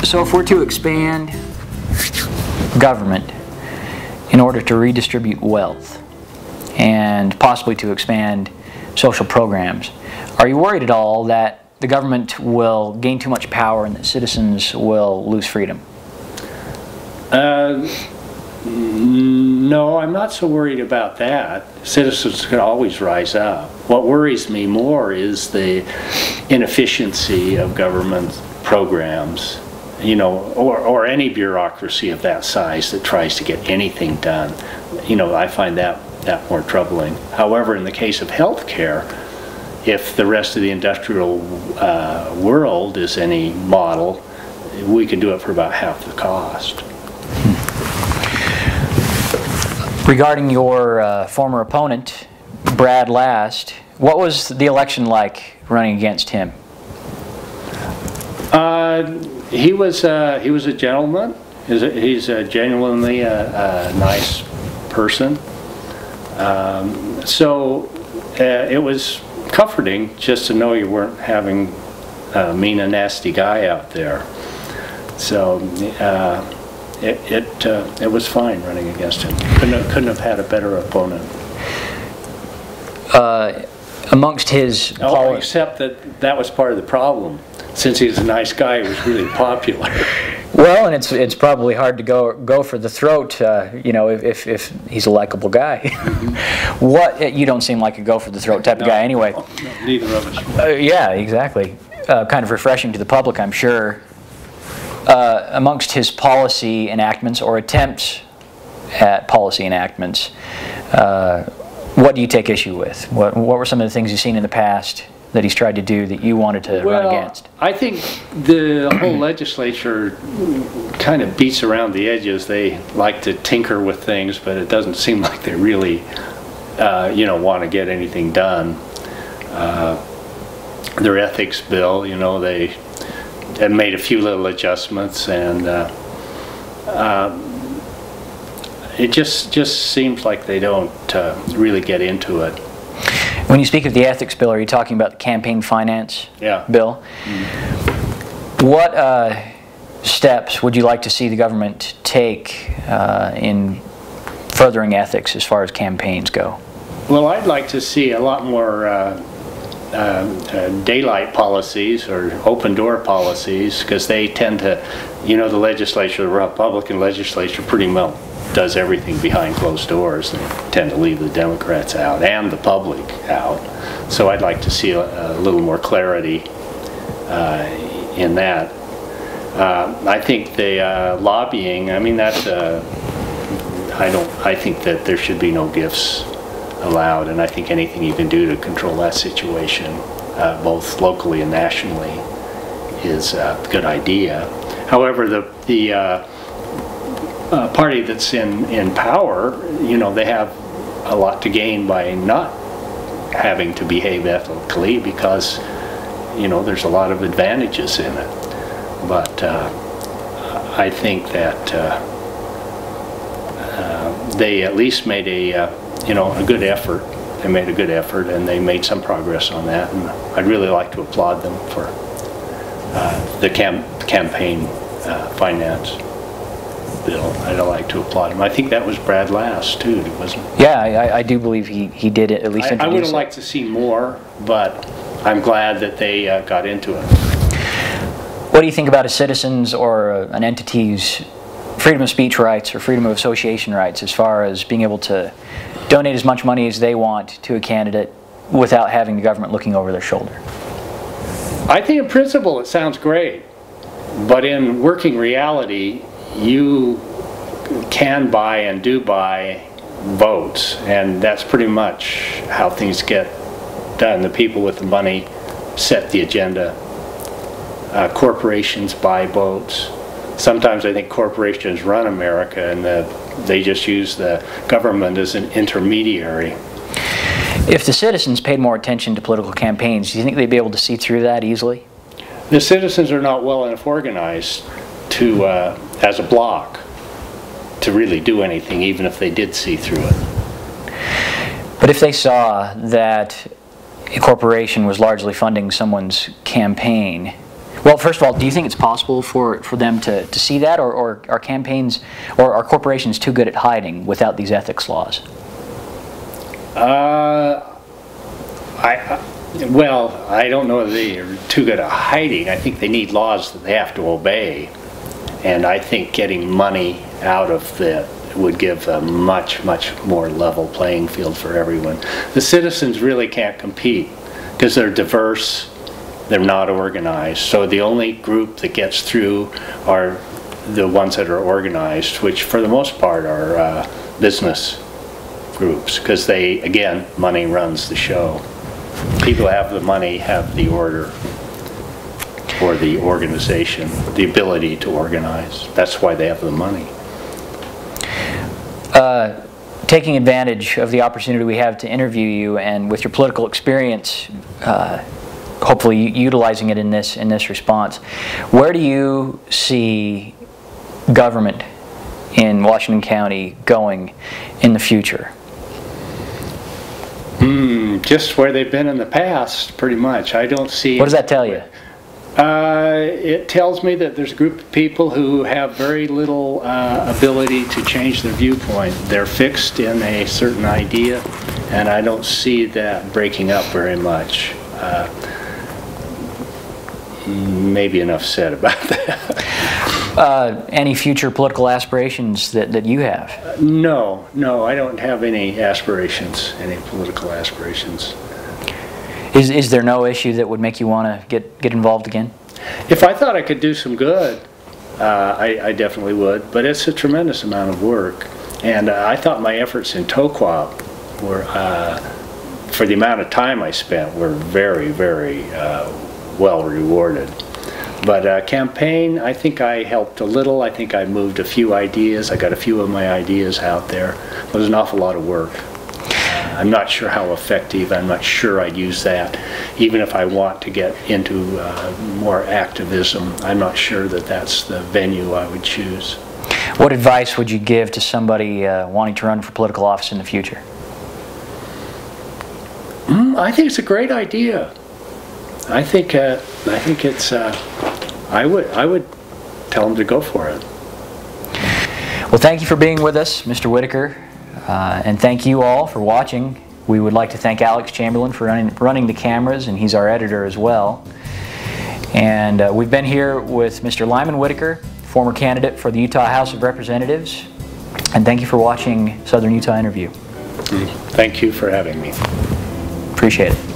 So if we're to expand government in order to redistribute wealth and possibly to expand social programs, are you worried at all that the government will gain too much power and that citizens will lose freedom? No, I'm not so worried about that. Citizens can always rise up. What worries me more is the inefficiency of government programs, you know, or any bureaucracy of that size that tries to get anything done. You know, I find that more troubling. However, in the case of healthcare, if the rest of the industrial world is any model, we can do it for about half the cost. Regarding your former opponent, Brad Last, what was the election like running against him? He was a gentleman. He's a genuinely nice person. So it was comforting just to know you weren't having a mean and nasty guy out there. So it was fine running against him. Couldn't have had a better opponent. Amongst his except that was part of the problem. Since he was a nice guy, he was really popular. Well, and it's probably hard to go for the throat, you know, if he's a likable guy. Mm-hmm. What, you don't seem like a go for the throat type of guy anyway. No, neither of us. Yeah, exactly. Kind of refreshing to the public, I'm sure. Amongst his policy enactments or attempts at policy enactments, what do you take issue with? What were some of the things you've seen in the past that he's tried to do that you wanted to run against? I think the whole legislature kind of beats around the edges. They like to tinker with things, but it doesn't seem like they really, you know, want to get anything done. Their ethics bill, you know, they made a few little adjustments, and it just seems like they don't really get into it. When you speak of the ethics bill, are you talking about the campaign finance bill? Mm-hmm. What steps would you like to see the government take in furthering ethics as far as campaigns go? Well, I'd like to see a lot more daylight policies or open door policies, because they tend to, you know, the legislature, the Republican legislature pretty well does everything behind closed doors. They tend to leave the Democrats out and the public out. So I'd like to see a little more clarity in that. I think the lobbying, I mean, that's I think that there should be no gifts allowed, and I think anything you can do to control that situation, both locally and nationally, is a good idea. However, the party that's in power, you know, they have a lot to gain by not having to behave ethically, because, you know, there's a lot of advantages in it. But I think that they at least made you know, a good effort. They made a good effort, and they made some progress on that, and I'd really like to applaud them for the campaign finance bill. I'd like to applaud him. I think that was Brad Last too, wasn't it? Yeah, I do believe he did it, at least I would have liked to see more, but I'm glad that they got into it. What do you think about a citizen's or an entity's freedom of speech rights or freedom of association rights, as far as being able to donate as much money as they want to a candidate without having the government looking over their shoulder? I think in principle it sounds great, but in working reality, you can buy and do buy votes, and that's pretty much how things get done. The people with the money set the agenda. Corporations buy votes. Sometimes I think corporations run America, and they just use the government as an intermediary. If the citizens paid more attention to political campaigns, do you think they'd be able to see through that easily? The citizens are not well enough organized to, as a bloc, to really do anything, even if they did see through it. But if they saw that a corporation was largely funding someone's campaign, Well, first of all, do you think it's possible for them to see that, or are campaigns or are corporations too good at hiding without these ethics laws? Well, I don't know if they're too good at hiding. I think they need laws that they have to obey. And I think getting money out of that would give a much more level playing field for everyone. The citizens really can't compete because they're diverse, they're not organized. So the only group that gets through are the ones that are organized, which for the most part are business groups, because they, again, money runs the show. People have the money, have the order, or the organization, the ability to organize. That's why they have the money. Taking advantage of the opportunity we have to interview you, and with your political experience, hopefully utilizing it in this response, where do you see government in Washington County going in the future? Just where they've been in the past, pretty much. I don't see... What does that tell you? It tells me that there's a group of people who have very little ability to change their viewpoint. They're fixed in a certain idea, and I don't see that breaking up very much. Maybe enough said about that. Any future political aspirations that you have? No, I don't have any aspirations, any political aspirations. Is there no issue that would make you want to get involved again? If I thought I could do some good, I definitely would, but it's a tremendous amount of work. And I thought my efforts in TOQUAP were, for the amount of time I spent, were very well rewarded. But campaign, I think I helped a little. I think I moved a few ideas. I got a few of my ideas out there. It was an awful lot of work. I'm not sure how effective. I'm not sure I'd use that. Even if I want to get into more activism, I'm not sure that that's the venue I would choose. What advice would you give to somebody wanting to run for political office in the future? I think it's a great idea. I think it's. I would tell them to go for it. Well, thank you for being with us, Mr. Whitaker, and thank you all for watching. We would like to thank Nic Chamberlain for running the cameras, and he's our editor as well. And we've been here with Mr. Lyman Whitaker, former candidate for the Utah House of Representatives. And thank you for watching Southern Utah Interview. Thank you for having me. Appreciate it.